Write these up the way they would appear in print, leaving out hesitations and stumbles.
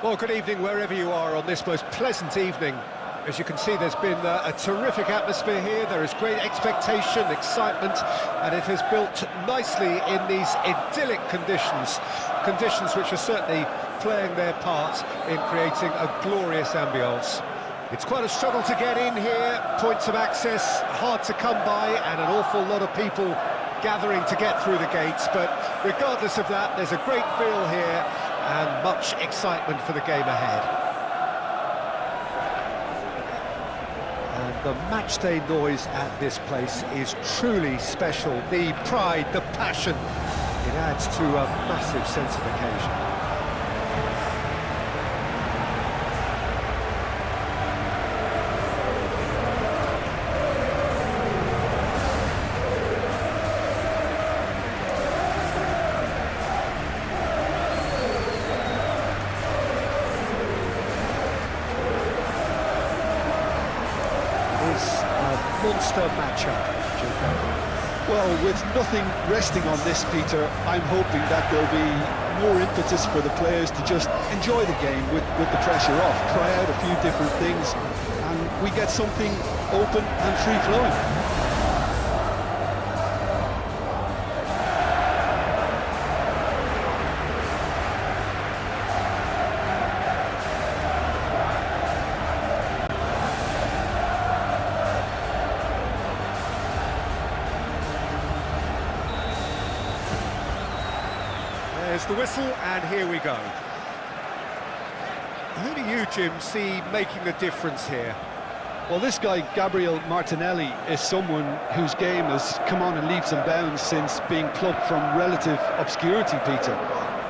Well, good evening wherever you are on this most pleasant evening. As you can see, there's been a terrific atmosphere here. There is great expectation, excitement, and it has built nicely in these idyllic conditions. Conditions which are certainly playing their part in creating a glorious ambience. It's quite a struggle to get in here, points of access hard to come by, and an awful lot of people gathering to get through the gates, but regardless of that, there's a great feel here and much excitement for the game ahead. And the matchday noise at this place is truly special. The pride, the passion, it adds to a massive sense of occasion. Monster matchup. Well, with nothing resting on this, Peter, I'm hoping that there'll be more impetus for the players to just enjoy the game with the pressure off, try out a few different things, and we get something open and free-flowing. There's the whistle, and here we go. Who do you, Jim, see making the difference here? Well, this guy, Gabriel Martinelli, is someone whose game has come on in leaps and bounds since being plucked from relative obscurity, Peter.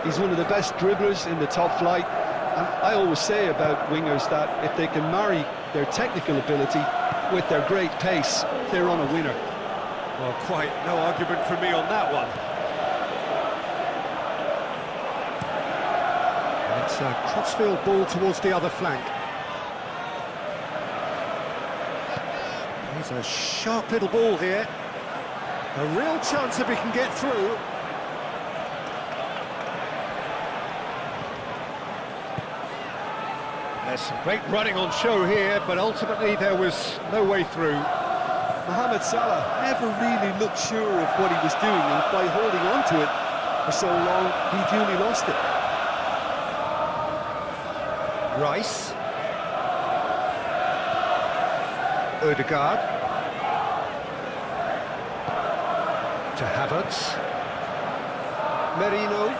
He's one of the best dribblers in the top flight, and I always say about wingers that if they can marry their technical ability with their great pace, they're on a winner. Well, quite no argument from me on that one. It's a crossfield ball towards the other flank. There's a sharp little ball here. A real chance if he can get through. There's some great running on show here, but ultimately there was no way through. Mohamed Salah never really looked sure of what he was doing, and by holding on to it for so long, he duly lost it. Rice. Odegaard. To Havertz. Merino.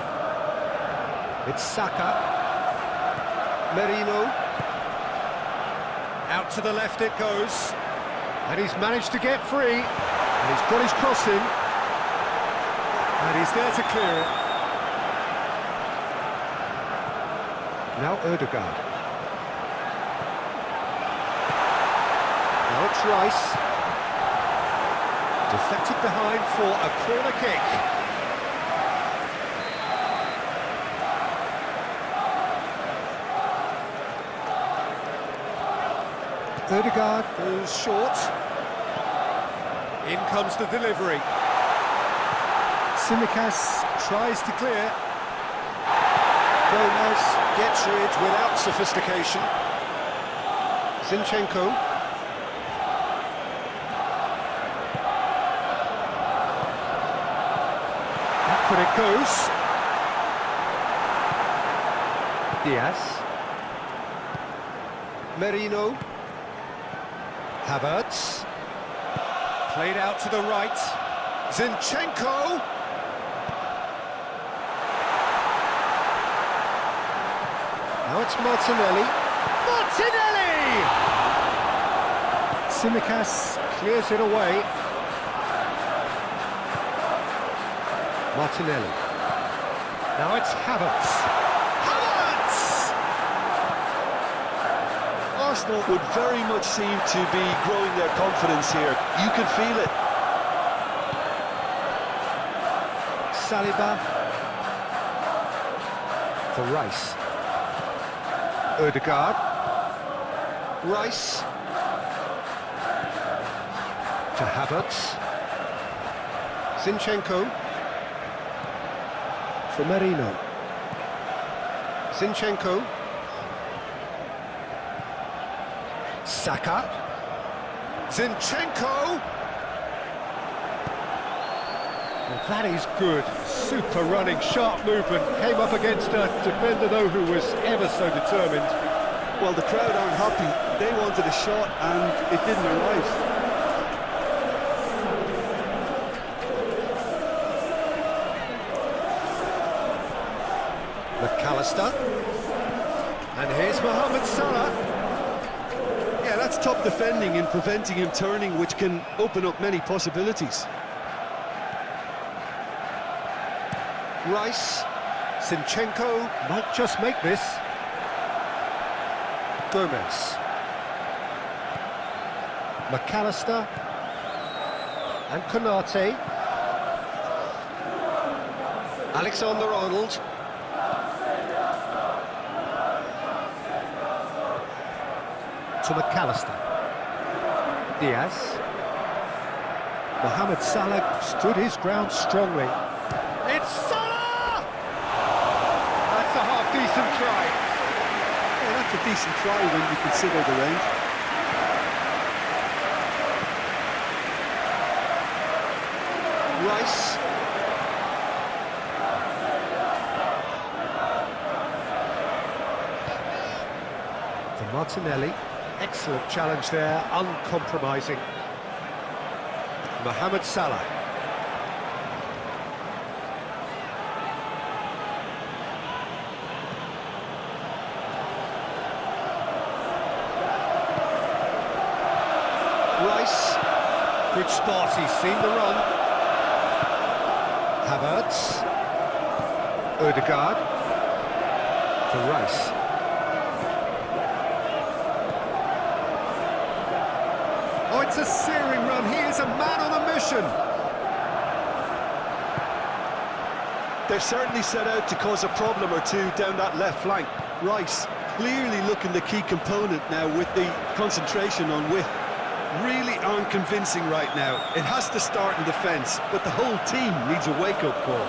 It's Saka. Merino. Out to the left it goes. And he's managed to get free. And he's got his cross in. And he's there to clear it. Now Odegaard. Now it's Rice. Deflected behind for a corner kick. Odegaard goes short. In comes the delivery. Tsimikas tries to clear. Gomez gets rid without sophistication. Zinchenko. But it goes. Diaz. Merino. Havertz. Played out to the right. Zinchenko. Now it's Martinelli. Martinelli! Tsimikas clears it away. Martinelli. Now it's Havertz. Havertz! Arsenal would very much seem to be growing their confidence here. You can feel it. Saliba. For Rice. Odegaard. Rice. To Havertz. Zinchenko. For Merino. Zinchenko. Saka. Zinchenko. Well, that is good. Super running, sharp movement. Came up against a defender, though, who was ever so determined. Well, the crowd aren't happy. They wanted a shot, and it didn't arrive. McAllister. And here's Mohamed Salah. Yeah, that's top defending and preventing him turning, which can open up many possibilities. Rice. Zinchenko might just make this. Gomez. McAllister. And Konate. Alexander-Arnold. To McAllister. Diaz. Mohamed Salah stood his ground strongly. It's Salah! That's a half-decent try. Yeah, that's a decent try when you consider the range. Rice. For Martinelli. Excellent challenge there, uncompromising. Mohamed Salah. Rice. Good spot, he's seen the run. Havertz. Odegaard. To Rice. Oh, it's a searing run. He is a man on a mission. They've certainly set out to cause a problem or two down that left flank. Rice clearly looking the key component now with the concentration on width. Really aren't convincing right now. It has to start in defence, but the whole team needs a wake-up call.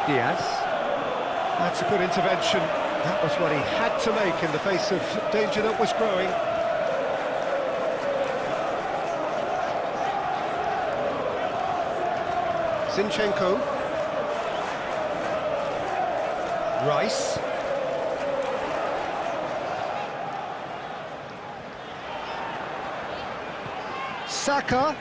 Diaz. That's a good intervention. That was what he had to make in the face of danger that was growing. Zinchenko. Rice. Saka.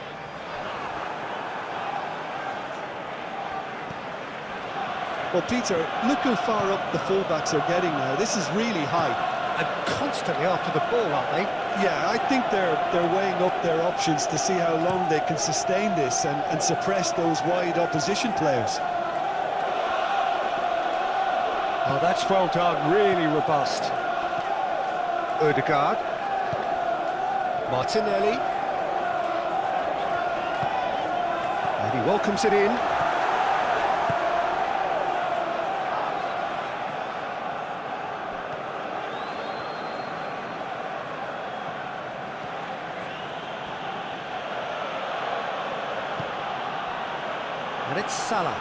Well, Peter, look how far up the fullbacks are getting now. This is really high. And constantly after the ball, aren't they? Yeah, I think they're weighing up their options to see how long they can sustain this and suppress those wide opposition players. Oh, that's well done, really robust. Odegaard. Martinelli. And he welcomes it in. And it's Salah.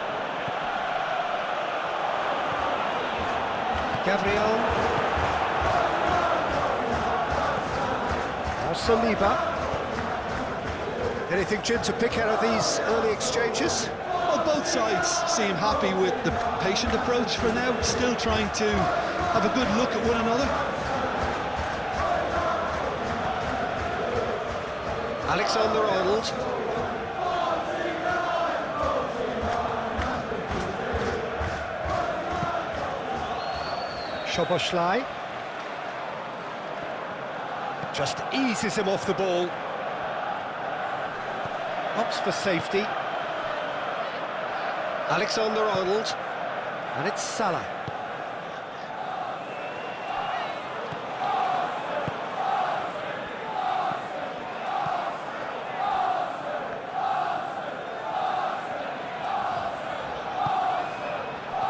Gabriel. Now Saliba. Anything, Jim, to pick out of these early exchanges? Well, both sides seem happy with the patient approach for now, still trying to have a good look at one another. Alexander-Arnold. Szoboszlai. Just eases him off the ball. Opts for safety. Alexander-Arnold. And it's Salah.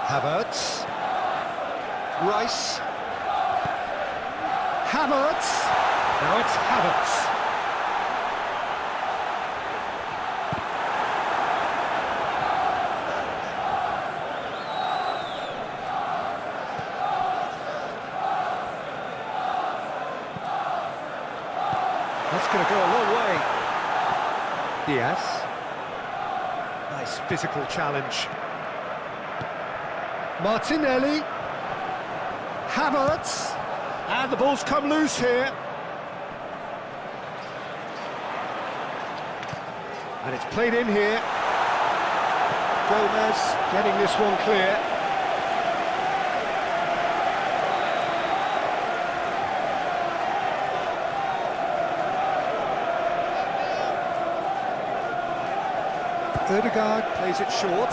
Havertz. Rice. Havertz. Now it's Havertz. That's going to go a long way. Diaz. Nice physical challenge. Martinelli. Havertz. And the ball's come loose here. And it's played in here. Gomez getting this one clear. Ødegaard plays it short.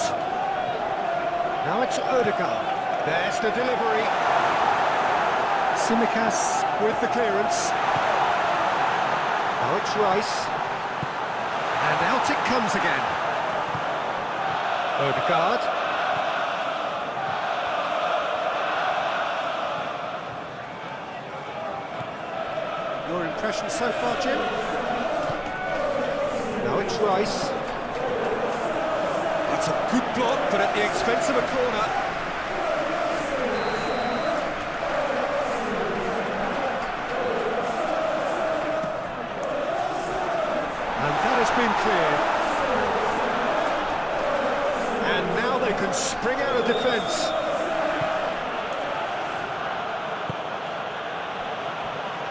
Now it's Ødegaard. There's the delivery. Tsimikas with the clearance. Now it's Rice. And out it comes again. Ødegaard. Your impression so far, Jim? Now it's Rice. That's a good block, but at the expense of a corner. And that has been cleared. And now they can spring out of defence.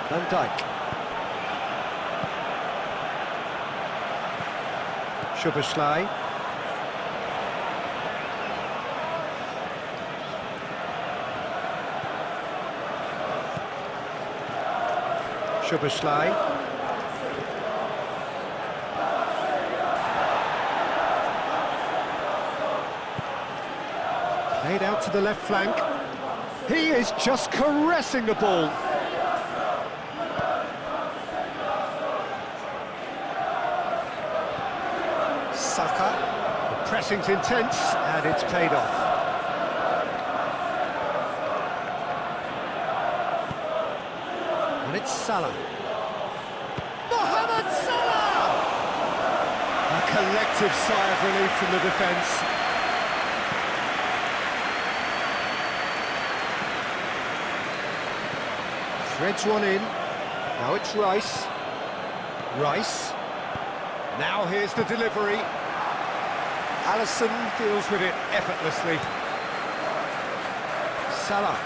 Van Dijk. Szoboszlai. Szoboszlai. Played out to the left flank. He is just caressing the ball. Saka. The pressing's intense and it's paid off. And it's Salah. Mohamed Salah! A collective sigh of relief from the defence. Threads one in. Now it's Rice. Rice. Now here's the delivery. Alisson deals with it effortlessly. Salah.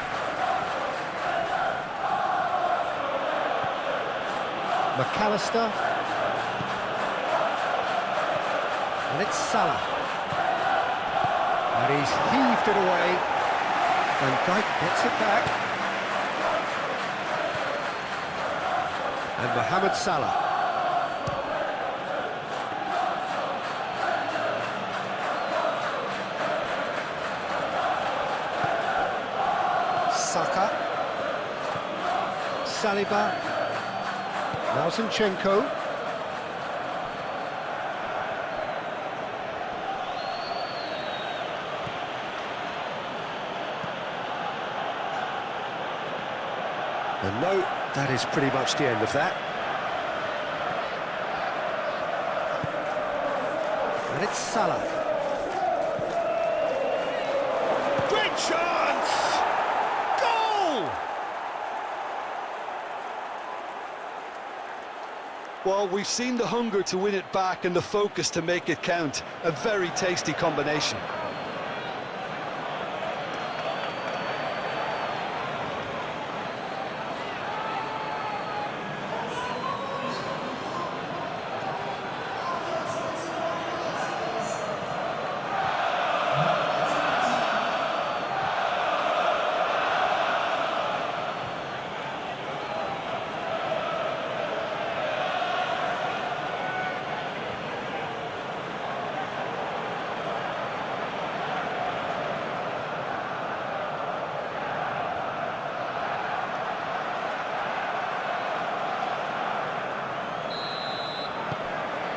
McAllister. And it's Salah. And he's heaved it away. Van Dijk gets it back. And Mohamed Salah. Saka. Saliba. Now Zinchenko. And no, that is pretty much the end of that. And it's Salah. Great chance! Goal! Well, we've seen the hunger to win it back and the focus to make it count. A very tasty combination.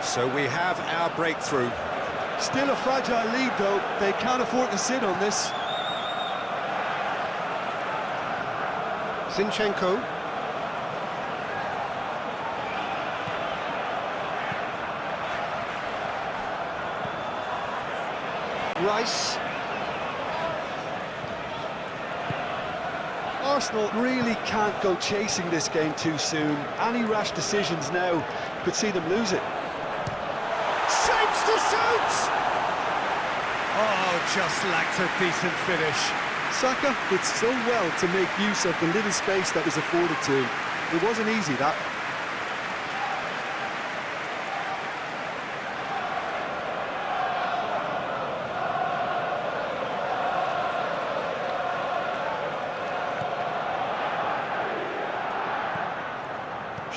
So we have our breakthrough. Still a fragile lead, though. They can't afford to sit on this. Zinchenko. Rice. Arsenal really can't go chasing this game too soon. Any rash decisions now could see them lose it. Shapes to shoot! Oh, just lacked a decent finish. Saka did so well to make use of the little space that was afforded to him. It wasn't easy, that.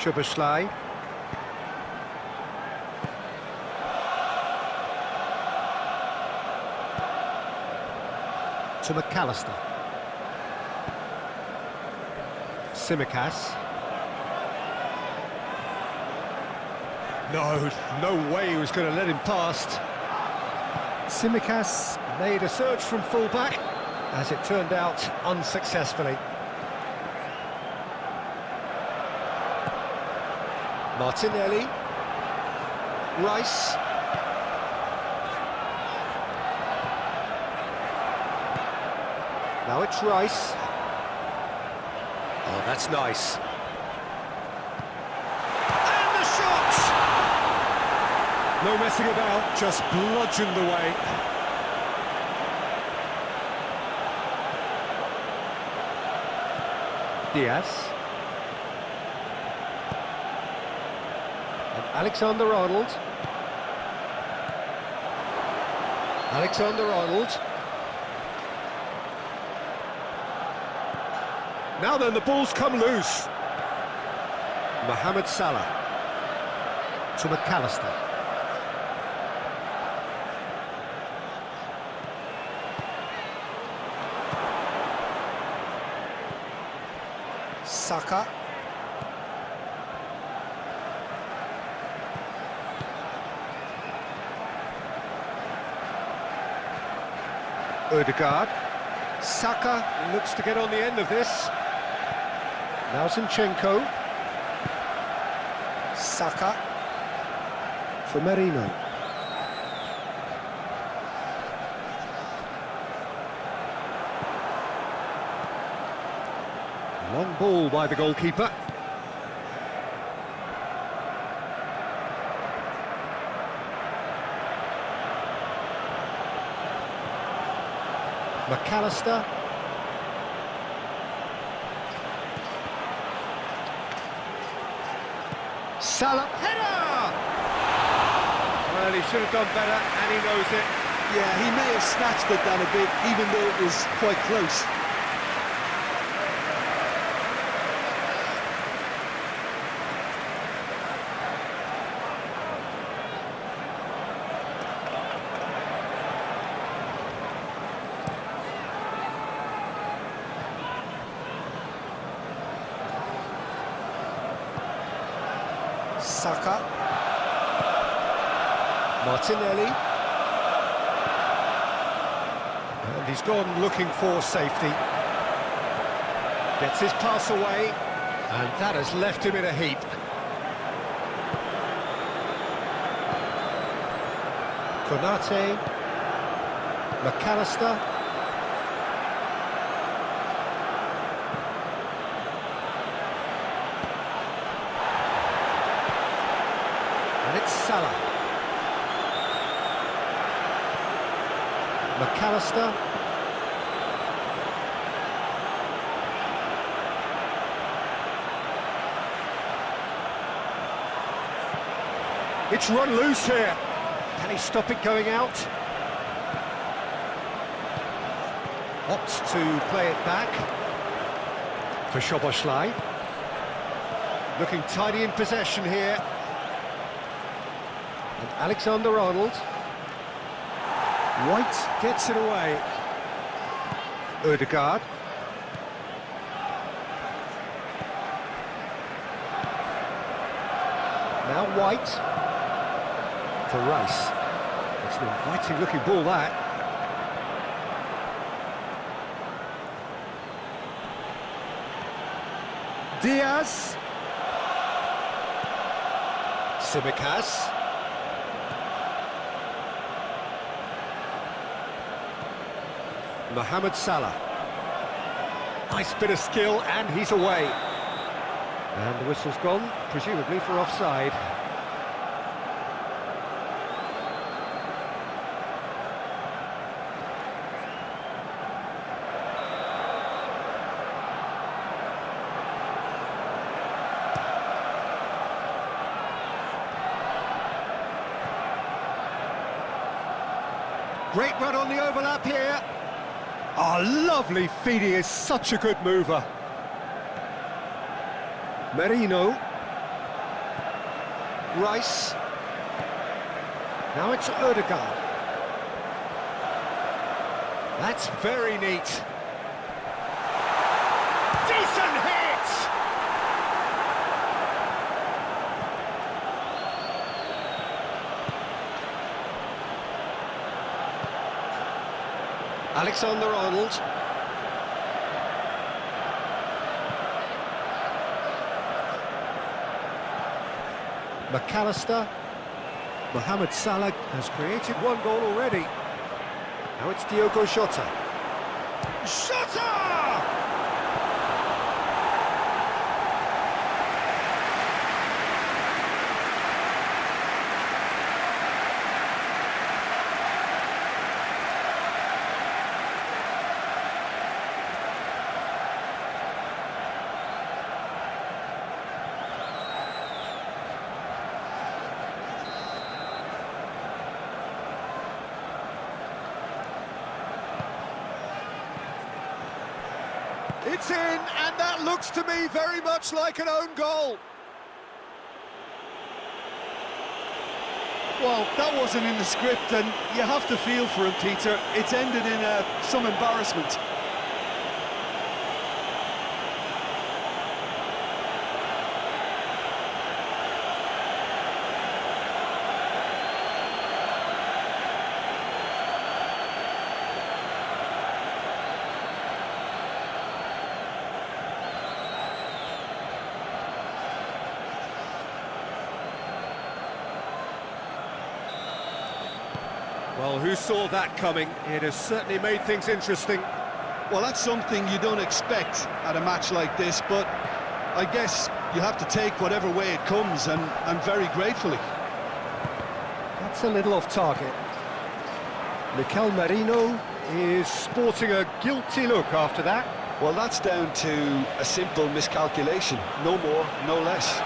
Szoboszlai. To McAllister. Tsimikas. No way he was going to let him past. Tsimikas made a search from full-back, as it turned out unsuccessfully. Martinelli. Rice. Now it's Rice. Oh, that's nice. And the shot! No messing about, just bludgeoned away. Diaz. And Alexander-Arnold. Alexander-Arnold. Now then, the ball's come loose. Mohamed Salah to McAllister. Saka. Ødegaard. Saka looks to get on the end of this. Now Zinchenko. Saka. For Merino. Long ball by the goalkeeper. McAllister. Salah, header! Well, he should have done better, and he knows it. Yeah, he may have snatched it down a bit, even though it was quite close. Saka. Martinelli. And he's gone looking for safety. Gets his pass away, and that has left him in a heap. Konate. McAllister. And it's Salah. McAllister. It's run loose here. Can he stop it going out? Opts to play it back for Szoboszlai. Looking tidy in possession here. And Alexander-Arnold. White gets it away. Ødegaard. Now White for Rice. It's an inviting looking ball, that. Diaz. Tsimikas. Mohamed Salah. Nice bit of skill, and he's away. And the whistle's gone, presumably for offside. Great run on the overlap here. Oh, lovely feed, he is such a good mover. Merino. Rice. Now it's Ødegaard. That's very neat. Decent hit! Alexander-Arnold. McAllister. Mohamed Salah has created one goal already. Now it's Diogo Jota. Jota! It's in, and that looks to me very much like an own goal. Well, that wasn't in the script, and you have to feel for him, Peter. It's ended in some embarrassment. Well, who saw that coming? It has certainly made things interesting. Well, that's something you don't expect at a match like this, but I guess you have to take whatever way it comes, and very gratefully. That's a little off target. Mikel Merino is sporting a guilty look after that. Well, that's down to a simple miscalculation. No more, no less.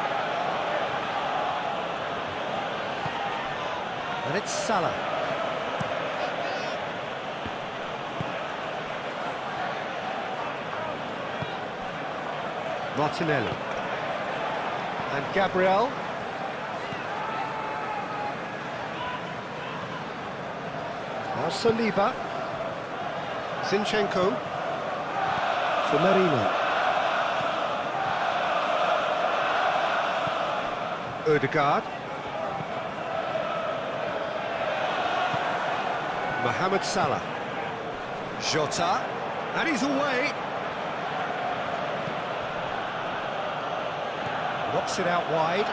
And it's Salah. Martinelli. And Gabriel. Now Saliba. Zinchenko. For Merino. Ødegaard. Mohamed Salah. Jota. And he's away. Knocks it out wide.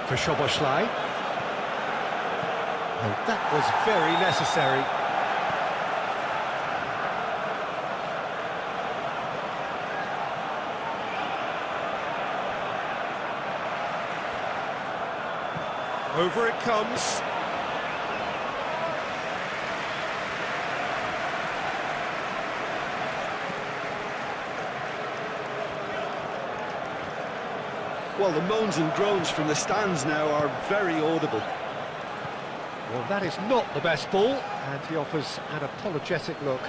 For Szoboszlai. And that was very necessary. Over it comes. Well, the moans and groans from the stands now are very audible. Well, that is not the best ball, and he offers an apologetic look.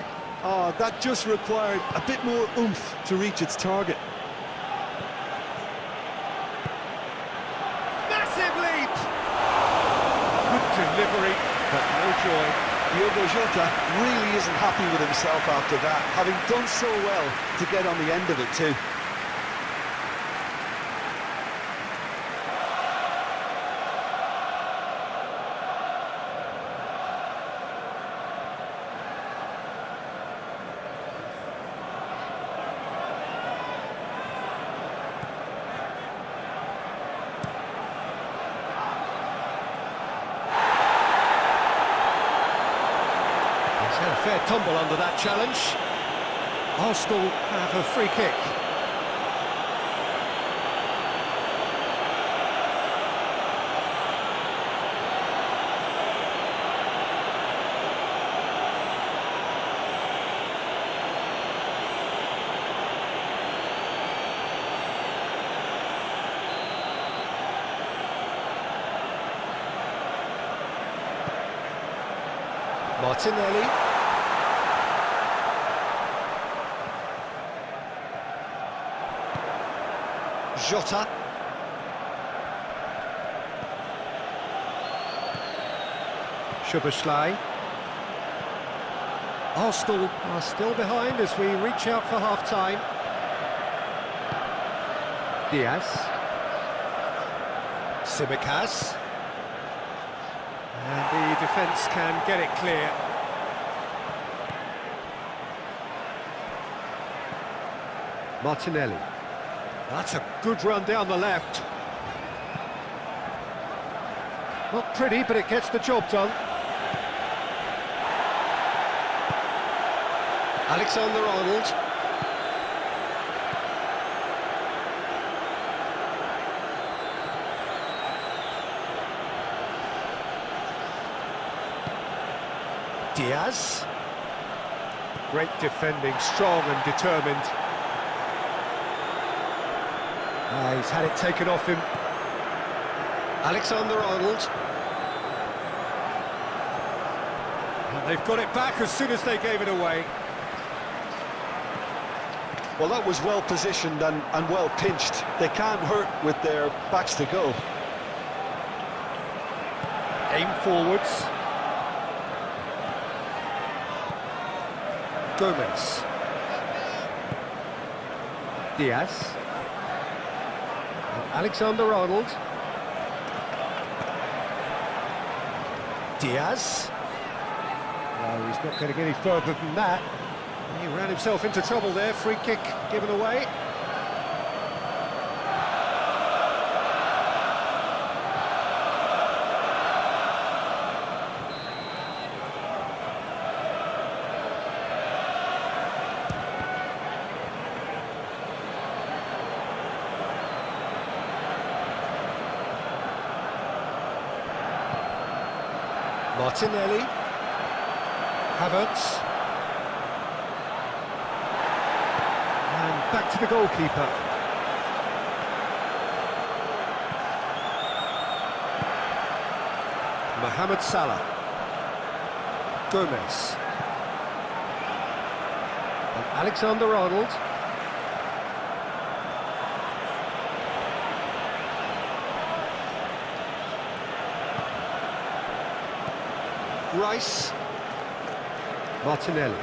Ah, that just required a bit more oomph to reach its target. Massive leap! Good delivery, but no joy. Diogo Jota really isn't happy with himself after that, having done so well to get on the end of it too. fair tumble under that challenge. Arsenal have a free kick. Martinelli. Jota. Szoboszlai. Arsenal are still behind as we reach out for half-time. Diaz. Tsimikas. And the defence can get it clear. Martinelli. That's a good run down the left. Not pretty, but it gets the job done. Alexander-Arnold. Diaz. Great defending, strong and determined. He's had it taken off him. Alexander-Arnold. And they've got it back as soon as they gave it away. Well, that was well positioned and well pinched. They can't hurt with their backs to go. Aim forwards. Gomez. Diaz. And Alexander-Arnold. Diaz. No, he's not getting any further than that. He ran himself into trouble there. Free kick given away. Martinelli. Havertz. And back to the goalkeeper. Mohamed Salah. Gomez. And Alexander-Arnold. Rice. Martinelli.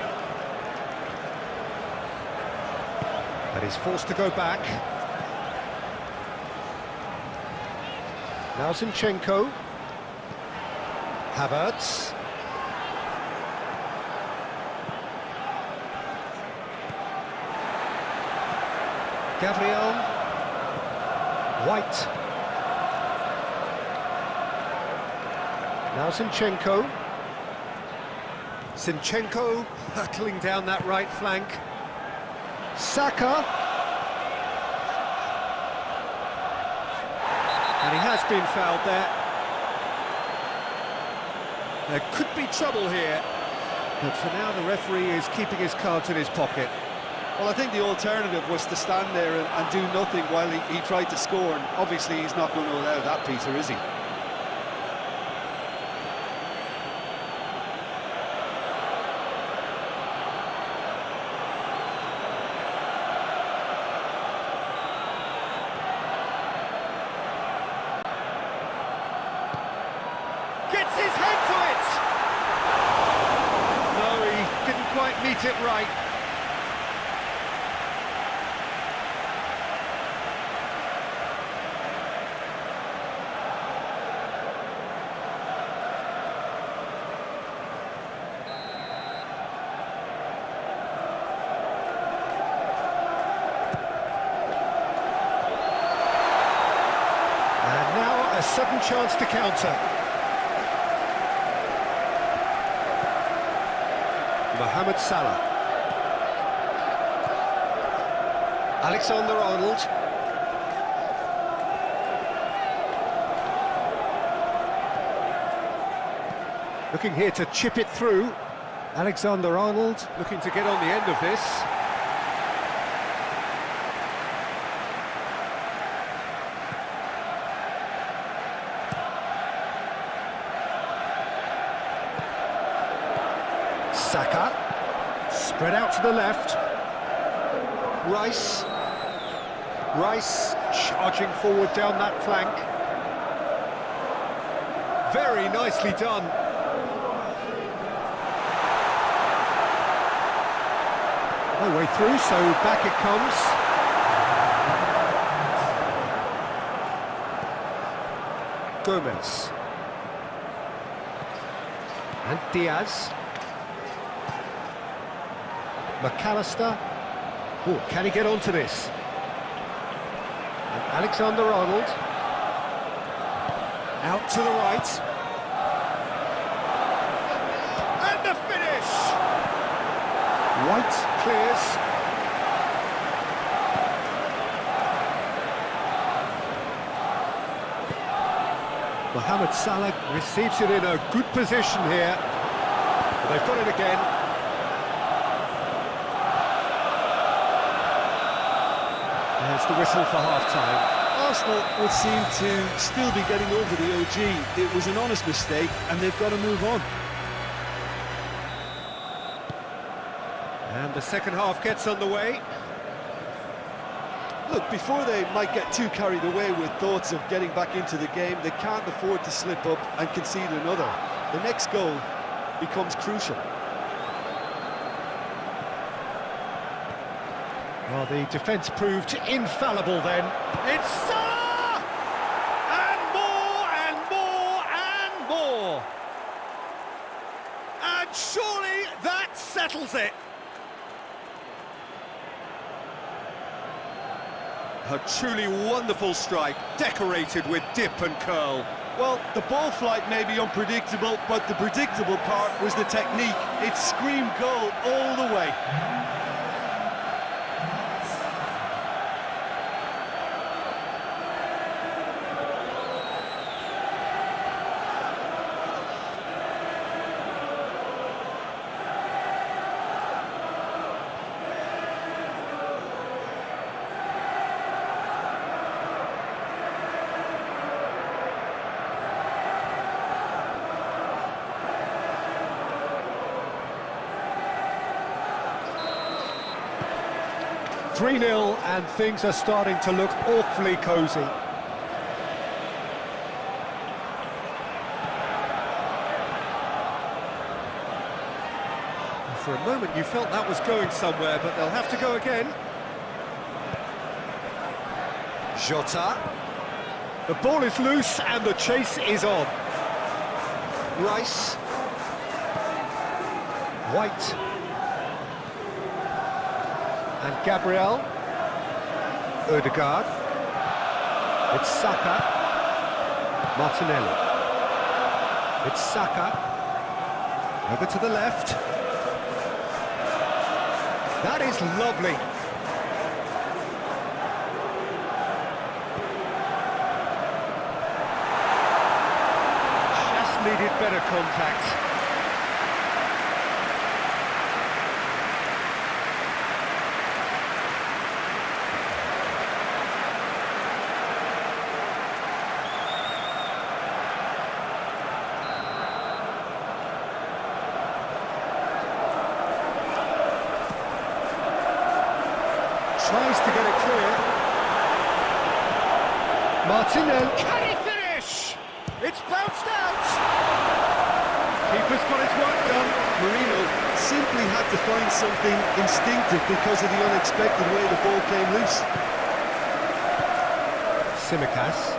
And he's forced to go back. Now Zinchenko. Havertz. Gabriel. White. Now Zinchenko. Zinchenko hurtling down that right flank. Saka. And he has been fouled there. There could be trouble here. But for now, the referee is keeping his cards in his pocket. Well, I think the alternative was to stand there and do nothing while he tried to score. And obviously, he's not going to allow that, Peter, is he? Gets his head to it! No, he didn't quite meet it right. And now a sudden chance to counter. Mohamed Salah. Alexander-Arnold. Looking here to chip it through. Alexander-Arnold looking to get on the end of this. Saka, spread out to the left. Rice charging forward down that flank. Very nicely done. No way through, so back it comes. Gomez. And Diaz. McAllister. Oh, can he get onto this? And Alexander-Arnold. Out to the right. And the finish! White clears. Mohamed Salah receives it in a good position here. But they've got it again. There's the whistle for half-time. Arsenal would seem to still be getting over the OG. It was an honest mistake, and they've got to move on. And the second half gets underway. Look, before they might get too carried away with thoughts of getting back into the game, they can't afford to slip up and concede another. The next goal becomes crucial. Well, the defence proved infallible then. It's Salah! And more, and more, and more! And surely that settles it! A truly wonderful strike, decorated with dip and curl. Well, the ball flight may be unpredictable, but the predictable part was the technique. It screamed goal all the way. Three-0, and things are starting to look awfully cosy. For a moment you felt that was going somewhere, but they'll have to go again. Jota. The ball is loose and the chase is on. Rice. White. And Gabriel. Odegaard. It's Saka. Martinelli. It's Saka. Over to the left. That is lovely. Just needed better contact. Tries to get it clear. Martinelli. Can he finish? It's bounced out. Keeper's got his work done. Marino simply had to find something instinctive because of the unexpected way the ball came loose. Tsimikas.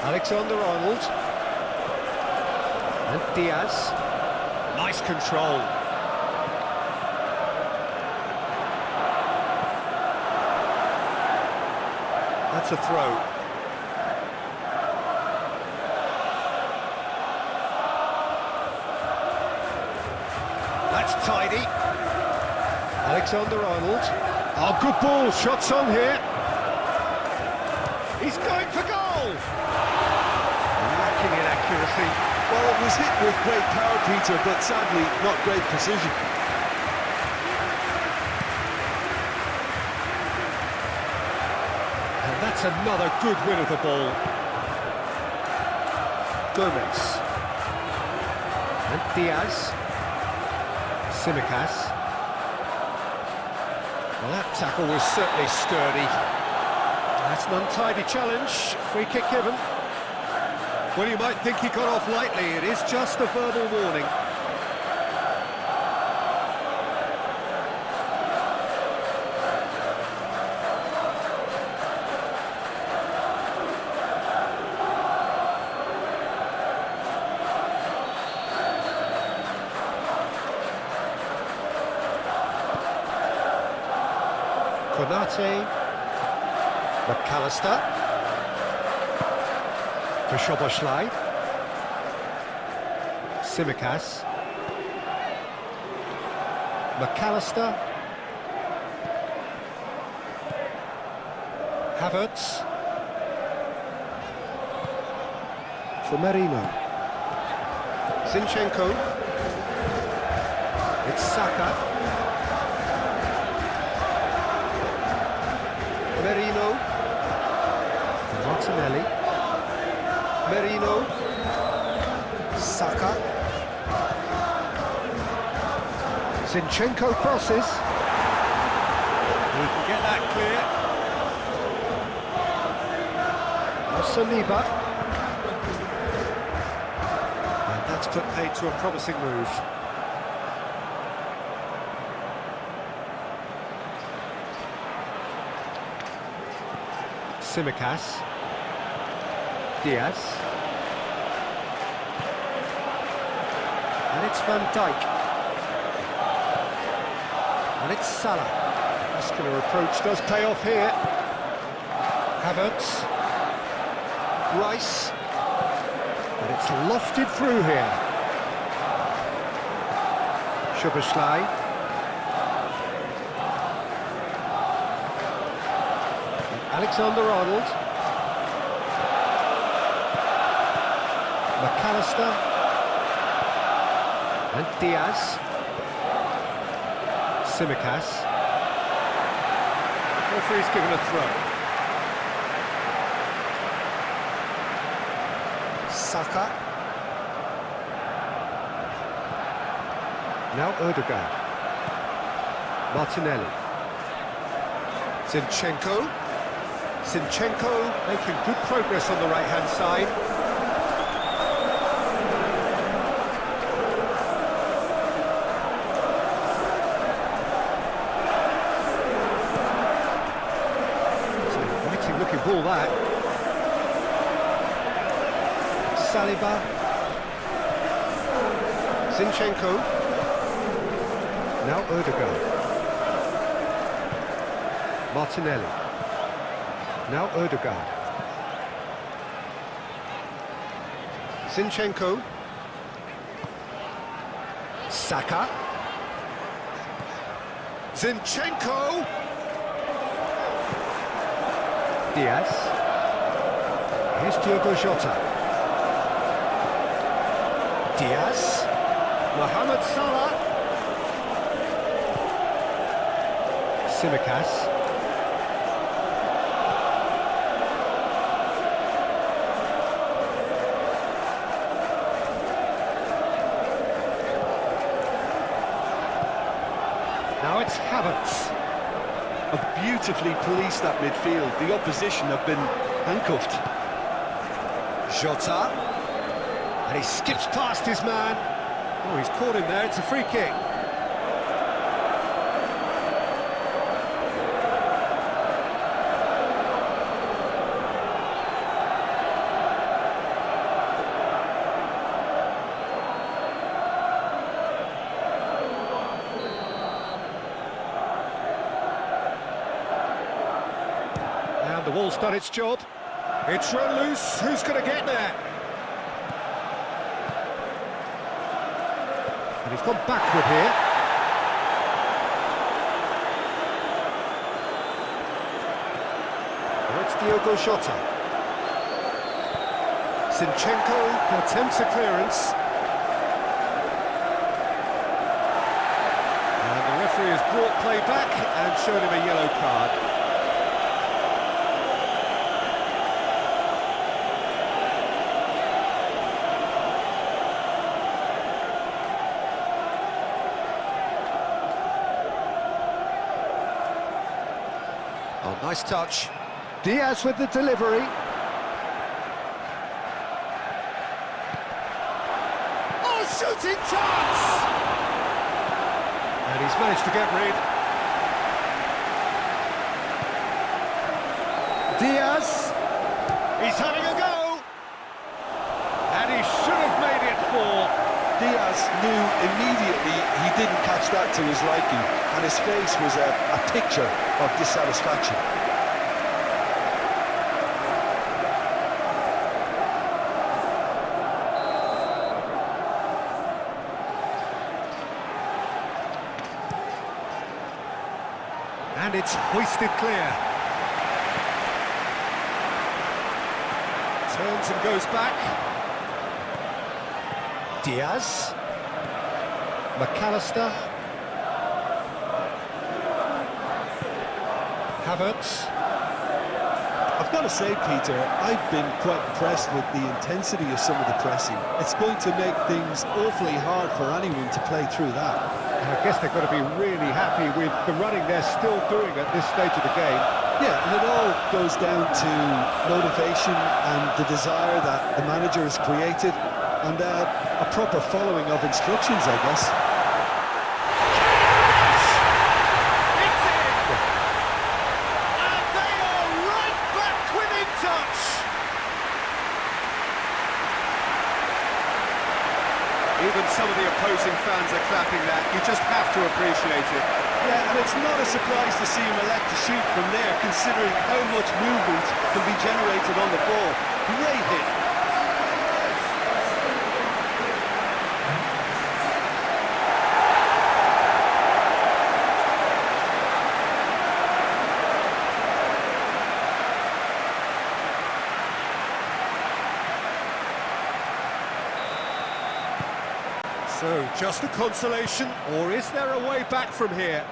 Alexander-Arnold. And Diaz. Nice control. That's a throw. That's tidy. Alexander-Arnold. Oh, good ball. Shots on here. He's going for goal. Lacking in accuracy. Well, it was hit with great power, Peter, but sadly not great precision. And that's another good win of the ball. Gomez. And Diaz. Simicas. Well, that tackle was certainly sturdy. That's an untidy challenge. Free kick given. Well, you might think he got off lightly. It is just a verbal warning. Konate, McAllister, for Szoboszlai, Simicas, McAllister, Havertz, for Merino, Zinchenko, it's Saka, Merino, Martinelli, Merino, Saka, Zinchenko crosses, he can get that clear, Saliba, and that's put paid to a promising move. Simicas, Diaz, and it's Van Dijk, and it's Salah. Muscular approach does pay off here. Havertz, Rice, and it's lofted through here. Szoboszlai. Alexander-Arnold, McAllister, and Diaz, Simicas. Referee's given a throw. Saka. Now Ødegaard. Martinelli. Zinchenko making good progress on the right-hand side. It's a mighty-looking ball, that. Saliba. Zinchenko. Now Ødegaard. Martinelli. Now Ødegaard. Zinchenko. Saka. Zinchenko. Diaz. Here's Diogo Jota. Diaz. Mohamed Salah. Simicas. Now it's Havertz. Have beautifully policed that midfield. The opposition have been handcuffed. Jota. And he skips past his man. Oh, he's caught him there. It's a free kick. And the wall's done its job. It's run loose. Who's going to get there? And he's gone backward here. Oh, it's Diogo Jota. Zinchenko attempts a clearance. And the referee has brought play back and shown him a yellow card. Oh, nice touch. Diaz with the delivery. Oh, shooting chance! And he's managed to get rid. Diaz. He's having a go. And he should have made it four. Diaz knew immediately he didn't catch that to his liking, and his face was a picture of dissatisfaction. And it's hoisted clear. Turns and goes back. Diaz. McAllister. Havertz. I've got to say, Peter, I've been quite impressed with the intensity of some of the pressing. It's going to make things awfully hard for anyone to play through that. And I guess they've got to be really happy with the running they're still doing at this stage of the game. Yeah, and it all goes down to motivation and the desire that the manager has created, and a proper following of instructions, I guess. It's in! And they are right back within touch! Even some of the opposing fans are clapping that. You just have to appreciate it. Yeah, and it's not a surprise to see him elect to shoot from there, considering how much movement can be generated on the ball. Great hit. So, just a consolation, or is there a way back from here?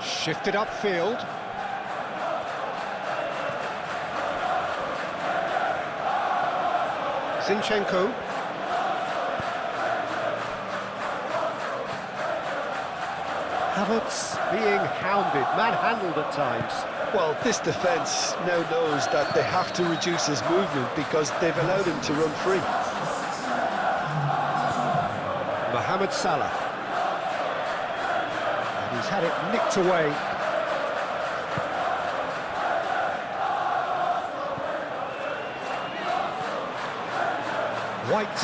Shifted upfield. Zinchenko. Havertz being hounded, manhandled at times. Well, this defence now knows that they have to reduce his movement because they've allowed him to run free. Mohamed Salah. And he's had it nicked away. White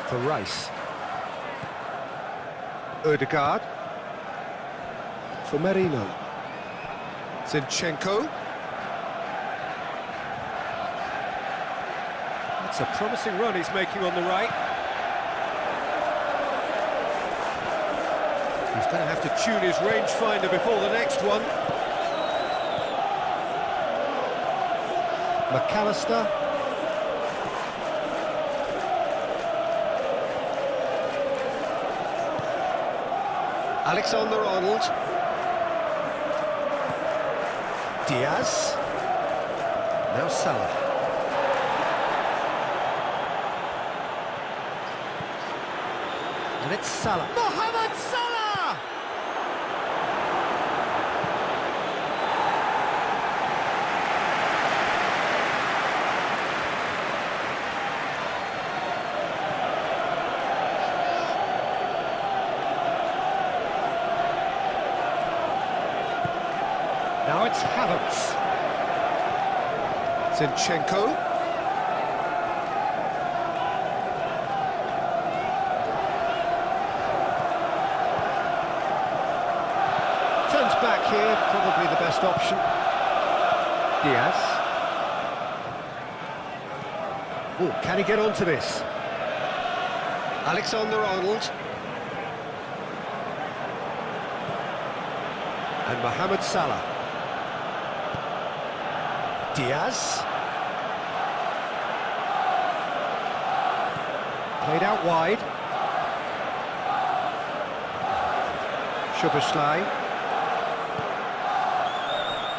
for Rice. Ødegaard for Merino. Zinchenko. That's a promising run he's making on the right. He's going to have to tune his rangefinder before the next one. McAllister. Alexander-Arnold. Diaz. Now Salah. And it's Salah. Mohamed Salah! Now it's Havertz. Zinchenko. Turns back here, probably the best option. Diaz. Oh, can he get onto this? Alexander-Arnold. And Mohamed Salah. Diaz. Played out wide. Szoboszlai.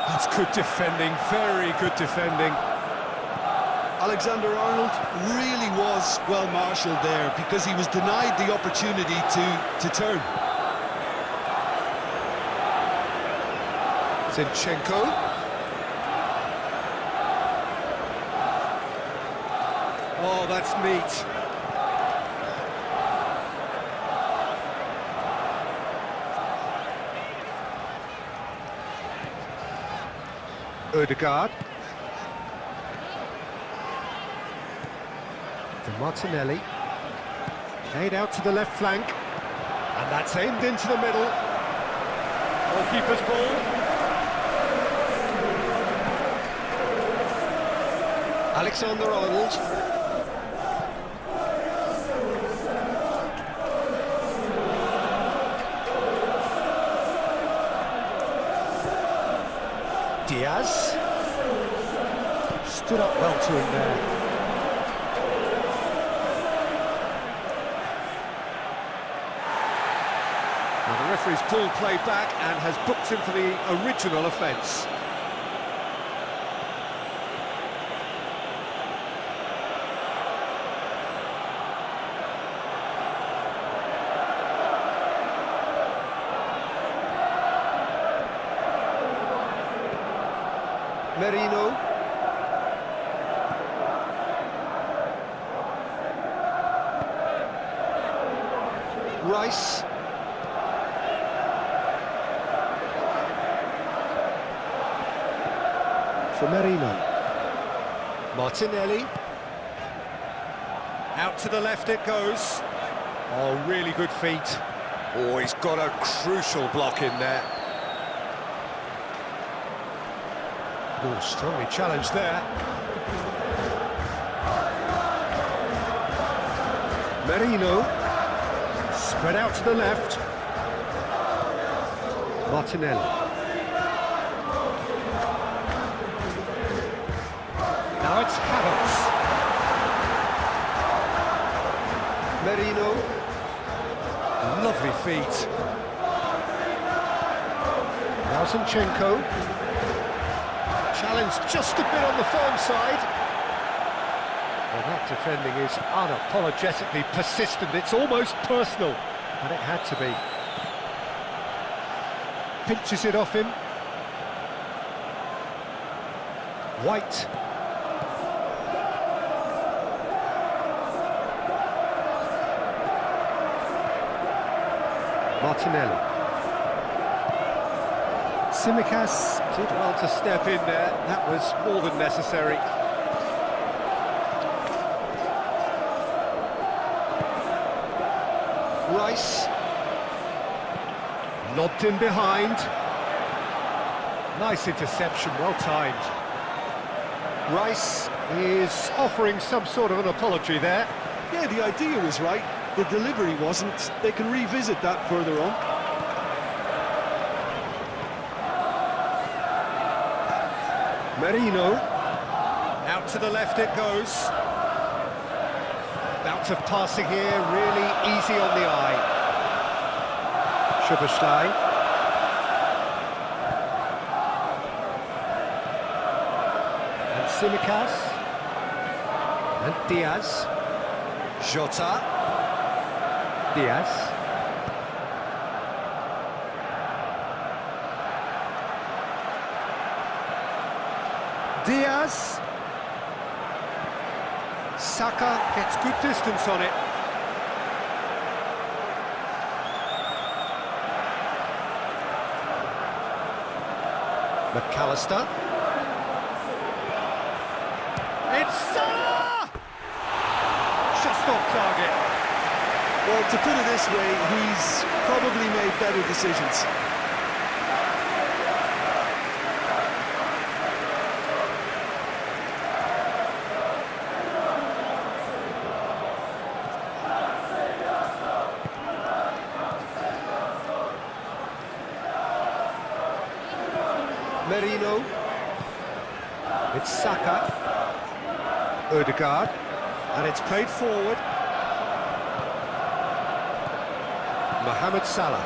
That's good defending, very good defending. Alexander-Arnold really was well marshalled there because he was denied the opportunity to turn. Zinchenko. Oh, that's neat. Ødegaard. To Martinelli. Played out to the left flank. And that's aimed into the middle. Goalkeeper's ball. Alexander-Arnold. Diaz. Stood up well to him there. Well, the referee's pulled play back and has booked him for the original offence. Merino. Rice. For Merino. Martinelli. Out to the left it goes. Oh, really good feet. Oh, he's got a crucial block in there. Oh, strongly challenged there. Merino. Spread out to the left. Martinelli. Now it's Havertz. Merino. Lovely feet. Now Zinchenko. Challenge just a bit on the firm side. Well, that defending is unapologetically persistent. It's almost personal, and it had to be. Pinches it off him. White. Martinelli. Tsimikas did well to step in there. That was more than necessary. Rice. Lobbed in behind. Nice interception, well timed. Rice is offering some sort of an apology there. Yeah, the idea was right. The delivery wasn't. They can revisit that further on. Merino. Out to the left it goes. Bout of passing here, really easy on the eye. Szoboszlai. And Tsimikas. And Diaz. Jota. Diaz. Diaz. Saka gets good distance on it. McAllister. It's Salah! Just off target. Well, to put it this way, he's probably made better decisions. Merino. It's Saka. Odegaard. And it's played forward. Mohamed Salah.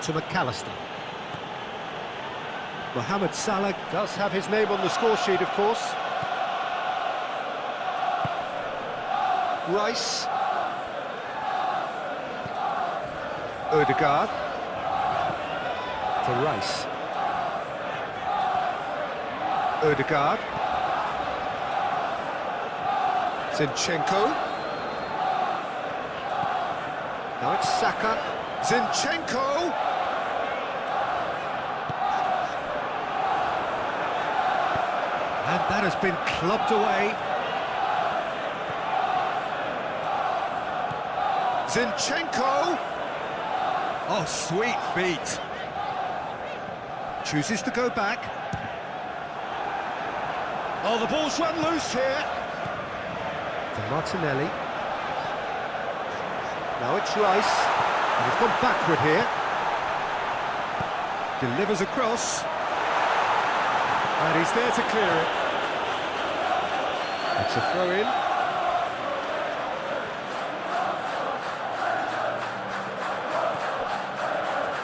To McAllister. Mohamed Salah does have his name on the score sheet, of course. Rice. Odegaard. To Rice. Odegaard. Zinchenko. Now it's Saka. Zinchenko! And that has been clubbed away. Zinchenko! Oh, sweet feet. Chooses to go back. Oh, the ball's run loose here. To Martinelli. Now it's Rice. And he's gone backward here. Delivers across. And he's there to clear it. It's a throw-in.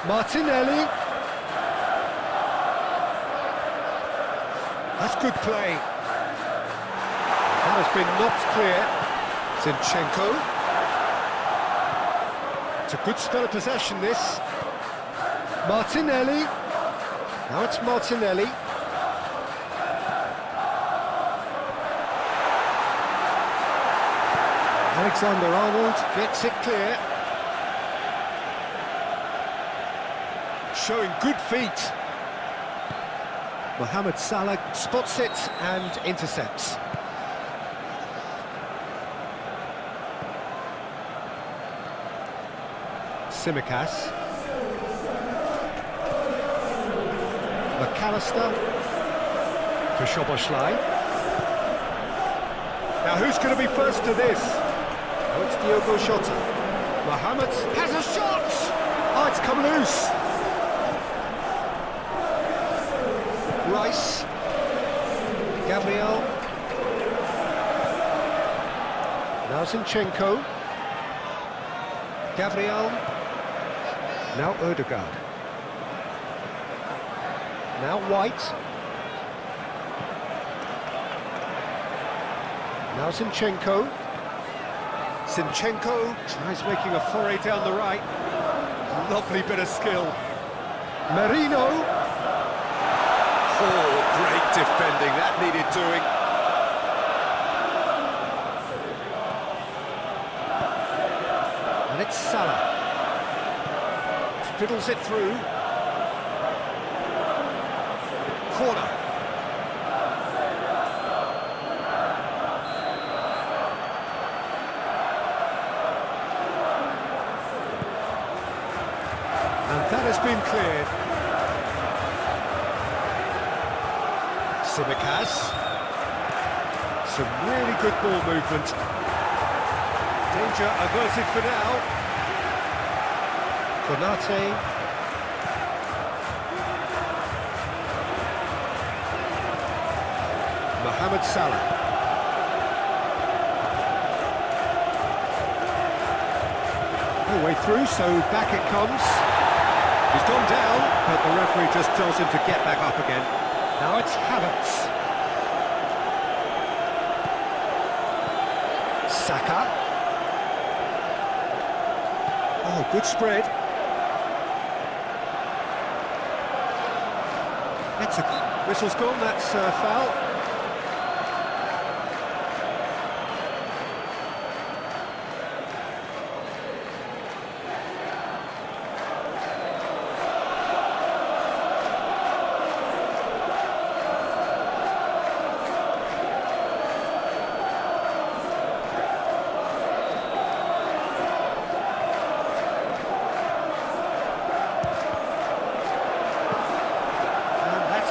Martinelli. That's good play. That has been knocked clear. Zinchenko. It's a good spell of possession, this. Martinelli. Now it's Martinelli. Alexander-Arnold gets it clear. Showing good feet. Mohamed Salah spots it and intercepts. Tsimikas. McAllister. To Szoboszlai. Now who's going to be first to this? Oh, it's Diogo Jota. Mohamed has a shot! Oh, it's come loose. Rice. Gabriel. Now Zinchenko. Gabriel. Now Odegaard. Now White. Now Zinchenko. Zinchenko tries making a foray down the right. Lovely bit of skill. Merino. Oh, great defending. That needed doing. And it's Salah. Fiddles it through. Corner. And that has been cleared. Tsimikas. Some really good ball movement. Danger averted for now. Konate. Mohamed Salah. No way through, so back it comes. He's gone down, but the referee just tells him to get back up again. Now it's Havertz. Saka. Oh, good spread. It's a whistle's gone, that's foul.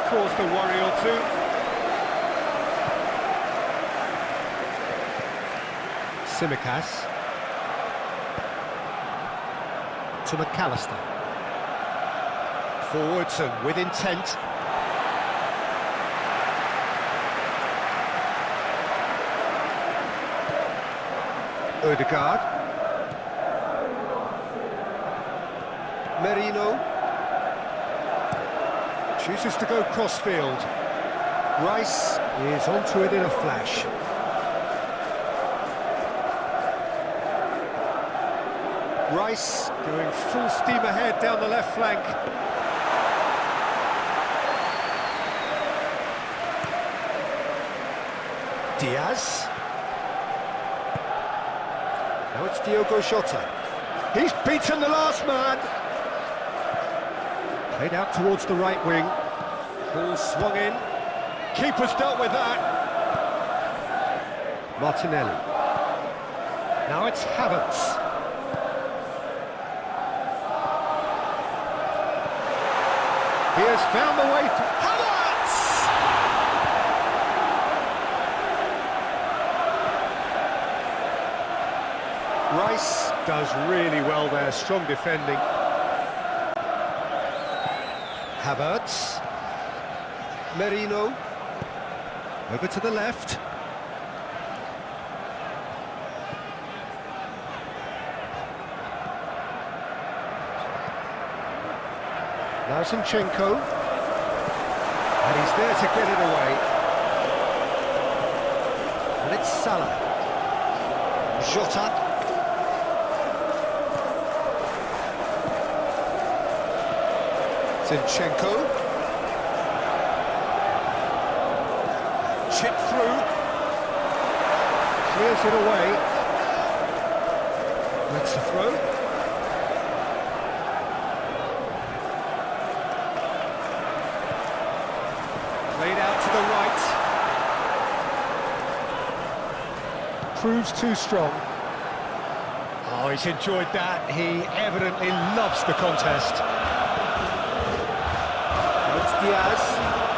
Caused a worry or two. Tsimikas. To McAllister. Forwards and with intent. Odegaard. Merino. Chooses to go crossfield. Rice is onto it in a flash. Rice going full steam ahead down the left flank. Diaz. Now it's Diogo Jota. He's beaten the last man. Played out towards the right wing. Ball swung in. Keeper's dealt with that. Martinelli. Now it's Havertz. He has found the way through. Havertz! Rice does really well there, strong defending. Havertz. Merino. Over to the left. Now Zinchenko, and he's there to get it away. And it's Salah. Jota. Zinchenko. Chip through. Clears it away. That's the throw. Played out to the right. Proves too strong. Oh, he's enjoyed that. He evidently loves the contest. Now it's Diaz.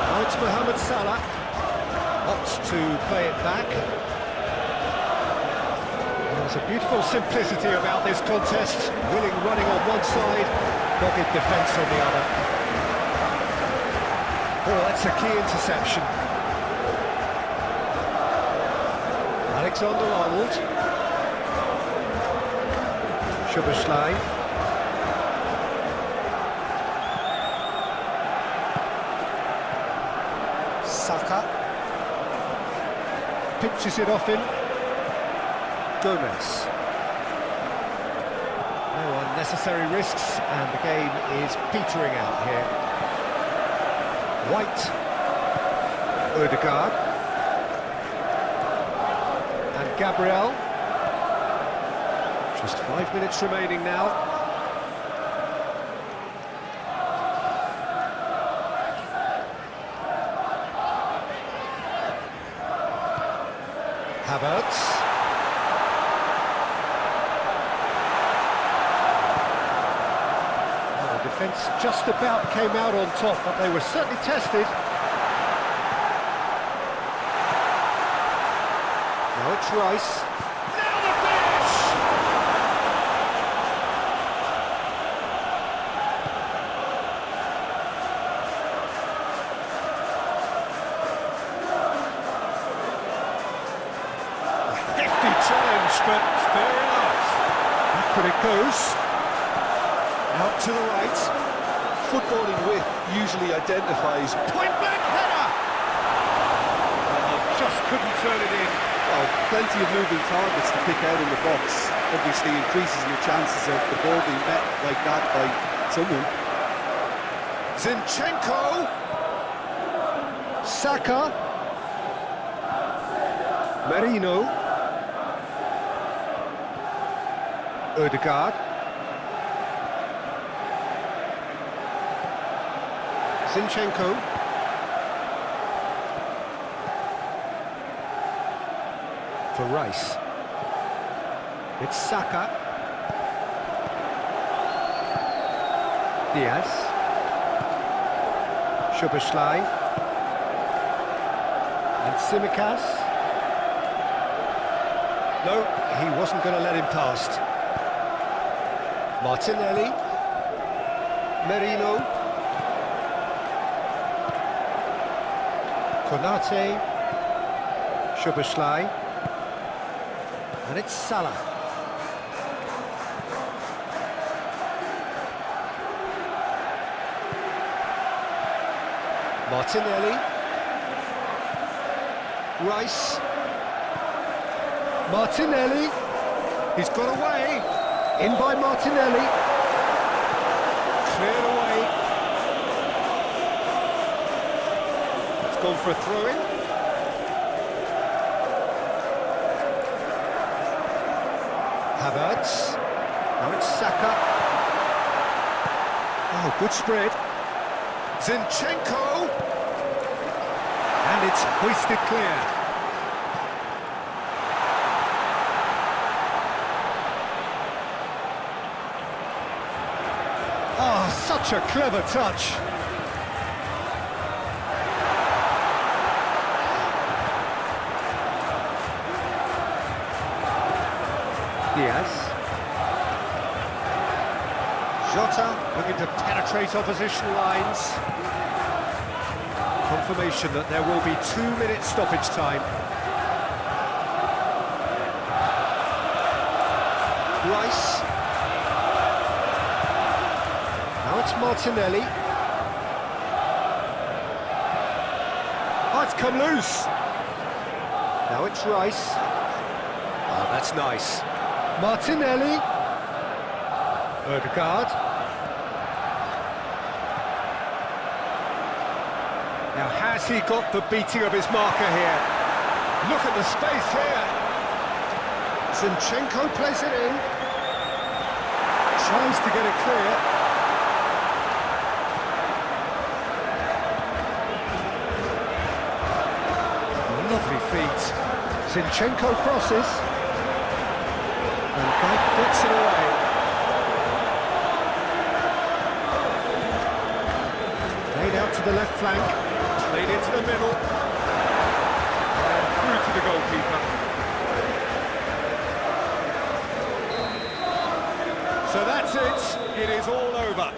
Now it's Mohamed Salah. Opts to play it back. There's a beautiful simplicity about this contest. Willing running on one side, dogged defence on the other. Oh, that's a key interception. Alexander-Arnold. Szoboszlai. Saka. Pinches it off him. Gomez. No unnecessary risks, and the game is petering out here. White, Odegaard, and Gabriel. Just 5 minutes remaining now. Havertz. Well, the defence just about came out on top, but they were certainly tested. Now it's Rice. Now the finish! A hefty challenge, but fair enough. Back when it goes. Out to the right. Footballing width usually identifies... Point-blank header! Just couldn't turn it in. Well, plenty of moving targets to pick out in the box. Obviously increases your chances of the ball being met like that by someone. Zinchenko. Saka. Merino. Odegaard. Zinchenko. For Rice. It's Saka. Diaz. Szoboszlai. And Tsimikas. No, he wasn't going to let him past. Martinelli. Merino. Konate, Szoboszlai, and it's Salah. Martinelli, Rice, Martinelli, he's got away, in by Martinelli, cleared away, it's gone for a throw-in. Havertz, now it's Saka, oh, good spread, Zinchenko, and it's hoisted clear. Oh, such a clever touch. Diaz. Jota looking to penetrate opposition lines. Confirmation that there will be 2-minute stoppage time. Rice. Now it's Martinelli. Oh, it's come loose. Now it's Rice. Oh, that's nice. Martinelli. Ødegaard. Now, has he got the beating of his marker here? Look at the space here. Zinchenko plays it in. Tries to get it clear. Lovely feet. Zinchenko crosses. And that gets it away. Played out to the left flank. Played into the middle, and through to the goalkeeper. So that's it, it is all over.